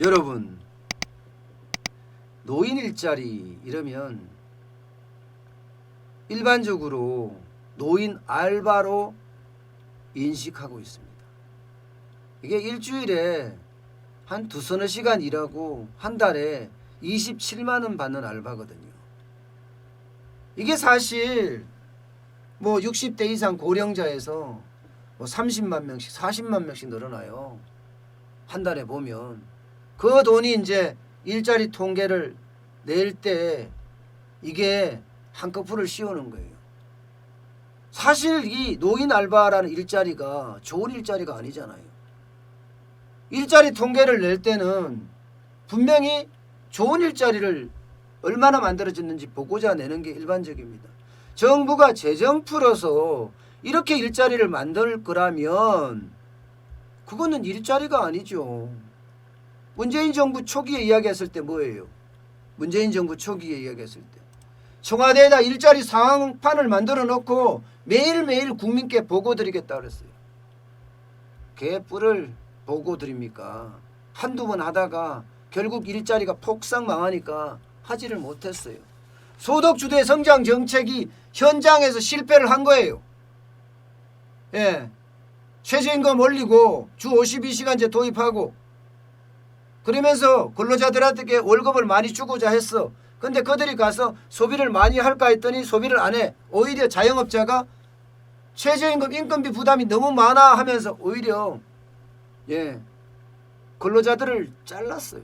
여러분, 노인 일자리 이러면 일반적으로 노인 알바로 인식하고 있습니다. 이게 일주일에 한 두서너 시간 일하고 한 달에 27만 원 받는 알바거든요. 이게 사실 뭐 60대 이상 고령자에서 뭐 30만 명씩 40만 명씩 늘어나요. 한 달에 보면 그 돈이 이제 일자리 통계를 낼 때 이게 한꺼풀을 씌우는 거예요. 사실 이 노인 알바라는 일자리가 좋은 일자리가 아니잖아요. 일자리 통계를 낼 때는 분명히 좋은 일자리를 얼마나 만들어졌는지 보고자 내는 게 일반적입니다. 정부가 재정 풀어서 이렇게 일자리를 만들 거라면 그거는 일자리가 아니죠. 문재인 정부 초기에 이야기했을 때 뭐예요? 문재인 정부 초기에 이야기했을 때 청와대에다 일자리 상황판을 만들어 놓고 매일매일 국민께 보고 드리겠다 그랬어요. 개뿔을 보고 드립니까? 한두 번 하다가 결국 일자리가 폭삭 망하니까 하지를 못했어요. 소득주도 성장 정책이 현장에서 실패를 한 거예요. 예, 최저임금 올리고 주 52시간제 도입하고 그러면서 근로자들한테 월급을 많이 주고자 했어. 근데 그들이 가서 소비를 많이 할까 했더니 소비를 안 해. 오히려 자영업자가 최저임금 인건비 부담이 너무 많아 하면서 오히려 근로자들을 잘랐어요.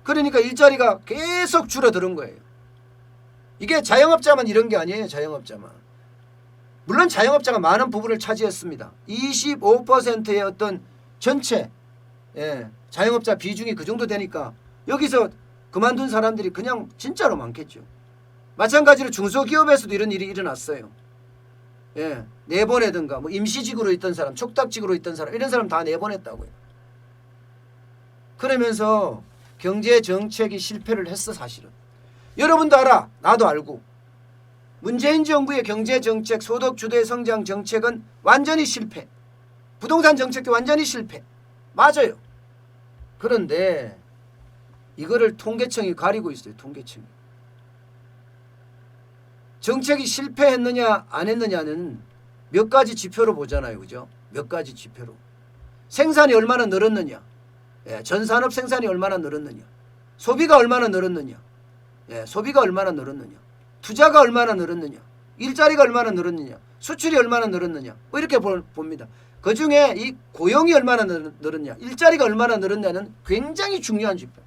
그러니까 일자리가 계속 줄어드는 거예요. 이게 자영업자만 이런 게 아니에요. 자영업자만. 물론 자영업자가 많은 부분을 차지했습니다. 25%의 어떤 전체 자영업자 비중이 그 정도 되니까 여기서 그만둔 사람들이 그냥 진짜로 많겠죠. 마찬가지로 중소기업에서도 이런 일이 일어났어요. 내보내든가 뭐 임시직으로 있던 사람, 촉탁직으로 있던 사람 이런 사람 다 내보냈다고요. 그러면서 경제정책이 실패를 했어 사실은. 여러분도 알아. 나도 알고. 문재인 정부의 경제정책, 소득주도의 성장 정책은 완전히 실패. 부동산 정책도 완전히 실패. 맞아요. 그런데 이거를 통계청이 가리고 있어요. 통계청이. 정책이 실패했느냐 안 했느냐는 몇 가지 지표로 보잖아요. 그죠? 몇 가지 지표로. 생산이 얼마나 늘었느냐. 전산업 생산이 얼마나 늘었느냐. 소비가 얼마나 늘었느냐. 소비가 얼마나 늘었느냐. 투자가 얼마나 늘었느냐. 일자리가 얼마나 늘었느냐. 수출이 얼마나 늘었느냐. 뭐 이렇게 봅니다. 그중에 이 고용이 얼마나 늘었냐. 일자리가 얼마나 늘었냐는 굉장히 중요한 지표.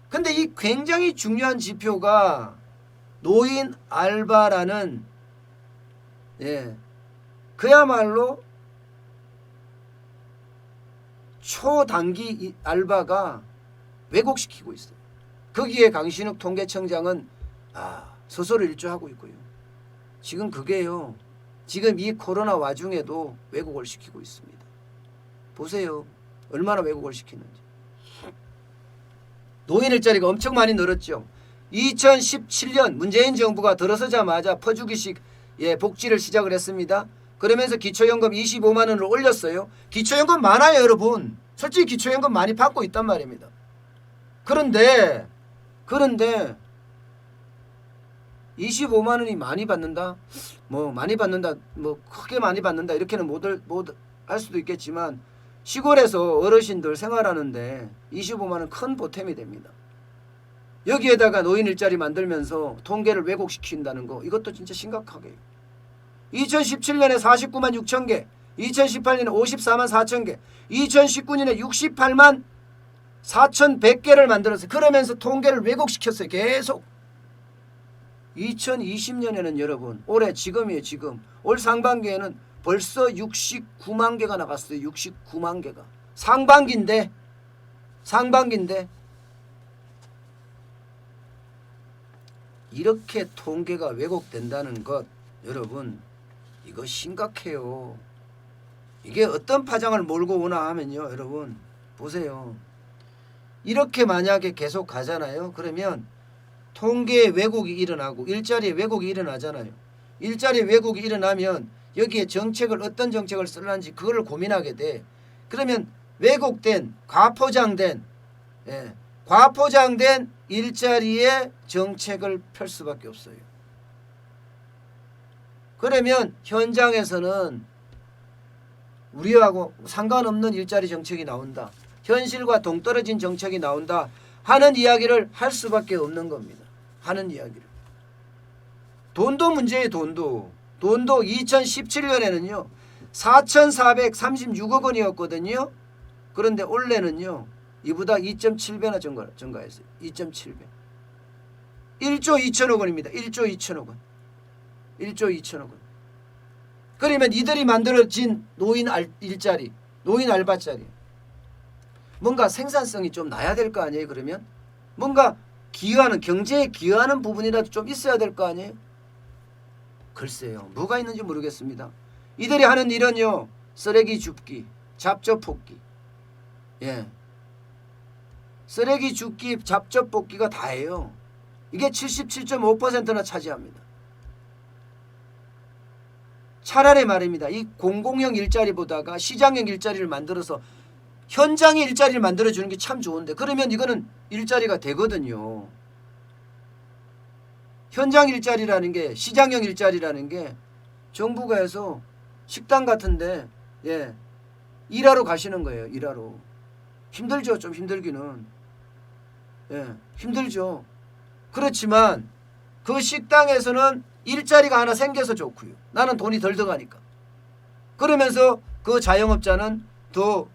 근데 이 굉장히 중요한 지표가 노인 알바라는 그야말로 초단기 알바가 왜곡시키고 있어요. 거기에 강신욱 통계청장은 스스로 일조하고 있고요. 지금 그게요. 지금 이 코로나 와중에도 왜곡을 시키고 있습니다. 보세요. 얼마나 왜곡을 시키는지. 노인 일자리가 엄청 많이 늘었죠. 2017년 문재인 정부가 들어서자마자 퍼주기식 복지를 시작을 했습니다. 그러면서 기초연금 25만 원을 올렸어요. 기초연금 많아요 여러분. 솔직히 기초연금 많이 받고 있단 말입니다. 그런데 25만 원이 많이 받는다? 뭐 많이 받는다, 뭐 크게 많이 받는다 이렇게는 못 할 수도 있겠지만 시골에서 어르신들 생활하는데 25만 원 큰 보탬이 됩니다. 여기에다가 노인 일자리 만들면서 통계를 왜곡시킨다는 거 이것도 진짜 심각하게. 2017년에 49만 6천 개, 2018년에 54만 4천 개, 2019년에 68만 4,100개를 만들었어요. 그러면서 통계를 왜곡시켰어요. 계속. 2020년에는 여러분 올해 지금이에요. 지금 올 상반기에는 벌써 69만 개가 나갔어요. 69만 개가. 상반기인데 이렇게 통계가 왜곡된다는 것 여러분 이거 심각해요. 이게 어떤 파장을 몰고 오나 하면요. 여러분 보세요. 이렇게 만약에 계속 가잖아요. 그러면 통계에 왜곡이 일어나고 일자리에 왜곡이 일어나잖아요. 일자리에 왜곡이 일어나면 여기에 정책을 어떤 정책을 쓸는지 그걸 고민하게 돼. 그러면 왜곡된 과포장된 과포장된 일자리의 정책을 펼 수밖에 없어요. 그러면 현장에서는 우리하고 상관없는 일자리 정책이 나온다. 현실과 동떨어진 정책이 나온다 하는 이야기를 할 수밖에 없는 겁니다. 하는 이야기를. 돈도 문제예요. 돈도 2017년에는요 4,436억 원이었거든요. 그런데 올해는요 이보다 2.7배나 증가했어요. 2.7배. 1조 2천억 원입니다. 1조 2천억 원. 1조 2천억 원. 그러면 이들이 만들어진 노인 일자리, 노인 알바자리 뭔가 생산성이 좀 나야 될 거 아니에요. 그러면 뭔가 기여하는, 경제에 기여하는 부분이라도 좀 있어야 될 거 아니에요. 글쎄요. 뭐가 있는지 모르겠습니다. 이들이 하는 일은요. 쓰레기 줍기, 잡초 뽑기. 쓰레기 줍기, 잡초 뽑기가 다예요. 이게 77.5%나 차지합니다. 차라리 말입니다. 이 공공형 일자리보다가 시장형 일자리를 만들어서 현장의 일자리를 만들어주는 게 참 좋은데 그러면 이거는 일자리가 되거든요. 현장 일자리라는 게 시장형 일자리라는 게 정부가 해서 식당 같은데 일하러 가시는 거예요. 일하러. 힘들죠. 좀 힘들기는. 힘들죠. 그렇지만 그 식당에서는 일자리가 하나 생겨서 좋고요. 나는 돈이 덜 들어가니까. 그러면서 그 자영업자는 더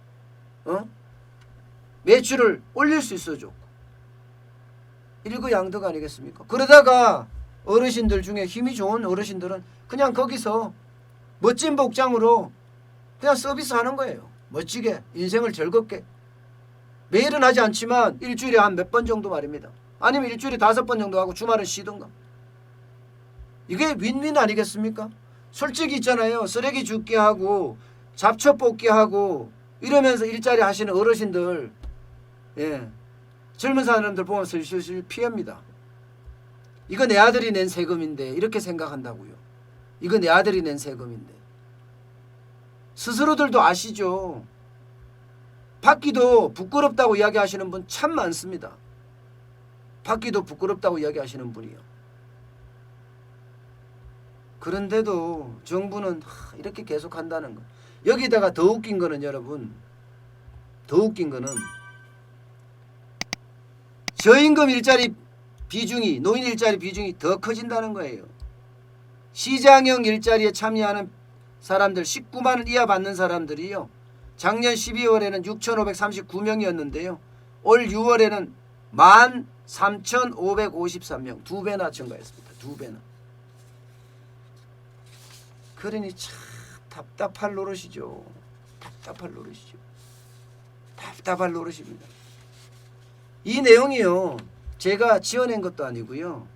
매출을 올릴 수 있어 좋고. 일거양득 아니겠습니까? 그러다가 어르신들 중에 힘이 좋은 어르신들은 그냥 거기서 멋진 복장으로 그냥 서비스 하는 거예요. 멋지게 인생을 즐겁게. 매일은 하지 않지만 일주일에 한 몇 번 정도 말입니다. 아니면 일주일에 5번 정도 하고 주말은 쉬든가. 이게 윈윈 아니겠습니까? 솔직히 있잖아요. 쓰레기 줍기 하고 잡초 뽑기 하고 이러면서 일자리 하시는 어르신들 젊은 사람들 보면 슬슬 피합니다. 이거 내 아들이 낸 세금인데 이렇게 생각한다고요. 이거 내 아들이 낸 세금인데. 스스로들도 아시죠. 받기도 부끄럽다고 이야기하시는 분 참 많습니다. 받기도 부끄럽다고 이야기하시는 분이요. 그런데도 정부는 이렇게 계속 한다는 거. 여기다가 더 웃긴 거는 여러분, 더 웃긴 거는 저임금 일자리 비중이, 노인 일자리 비중이 더 커진다는 거예요. 시장형 일자리에 참여하는 사람들 19만 원 이하 받는 사람들이요. 작년 12월에는 6,539명이었는데요. 올 6월에는 13,553명. 2배나 증가했습니다. 2배나. 그러니 참 답답할 노릇이죠. 답답할 노릇이죠. 답답할 노릇입니다. 이 내용이요. 제가 지어낸 것도 아니고요.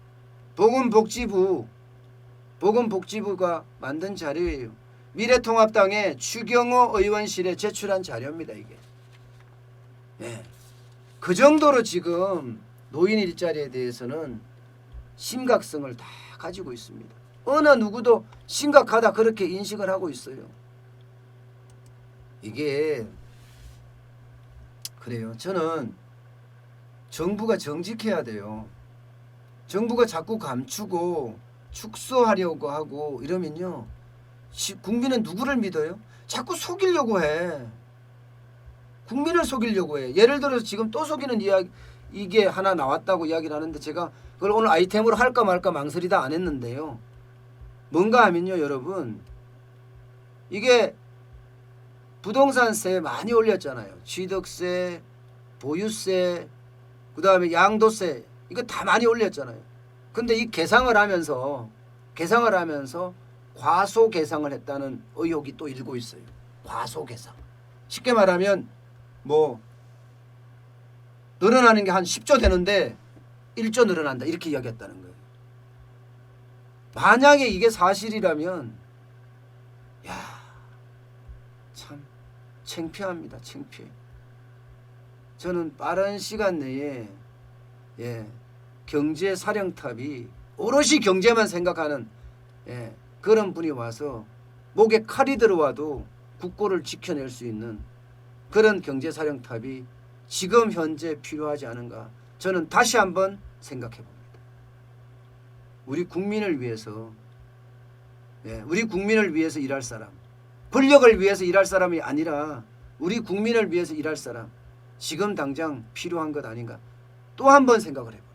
보건복지부가 만든 자료예요. 미래통합당의 추경호 의원실에 제출한 자료입니다. 이게. 그 정도로 지금 노인 일자리에 대해서는 심각성을 다 가지고 있습니다. 어느 누구도 심각하다 그렇게 인식을 하고 있어요. 이게 그래요. 저는 정부가 정직해야 돼요. 정부가 자꾸 감추고 축소하려고 하고 이러면요. 국민은 누구를 믿어요? 자꾸 속이려고 해. 국민을 속이려고 해. 예를 들어서 지금 또 속이는 이야기, 이게 하나 나왔다고 이야기를 하는데 제가 그걸 오늘 아이템으로 할까 말까 망설이다 안 했는데요. 뭔가 하면요, 여러분. 이게 부동산세 많이 올렸잖아요. 취득세, 보유세, 그 다음에 양도세, 이거 다 많이 올렸잖아요. 근데 이 계상을 하면서 과소계상을 했다는 의혹이 또 일고 있어요. 과소계상. 쉽게 말하면 뭐 늘어나는 게 한 10조 되는데 1조 늘어난다 이렇게 이야기했다는 거예요. 만약에 이게 사실이라면 참 창피합니다. 창피해. 저는 빠른 시간 내에 경제사령탑이 오롯이 경제만 생각하는 그런 분이 와서 목에 칼이 들어와도 국고를 지켜낼 수 있는 그런 경제사령탑이 지금 현재 필요하지 않은가 저는 다시 한번 생각해 봅니다. 우리 국민을 위해서 우리 국민을 위해서 일할 사람, 권력을 위해서 일할 사람이 아니라 우리 국민을 위해서 일할 사람 지금 당장 필요한 것 아닌가 또 한번 생각을 해봅니다.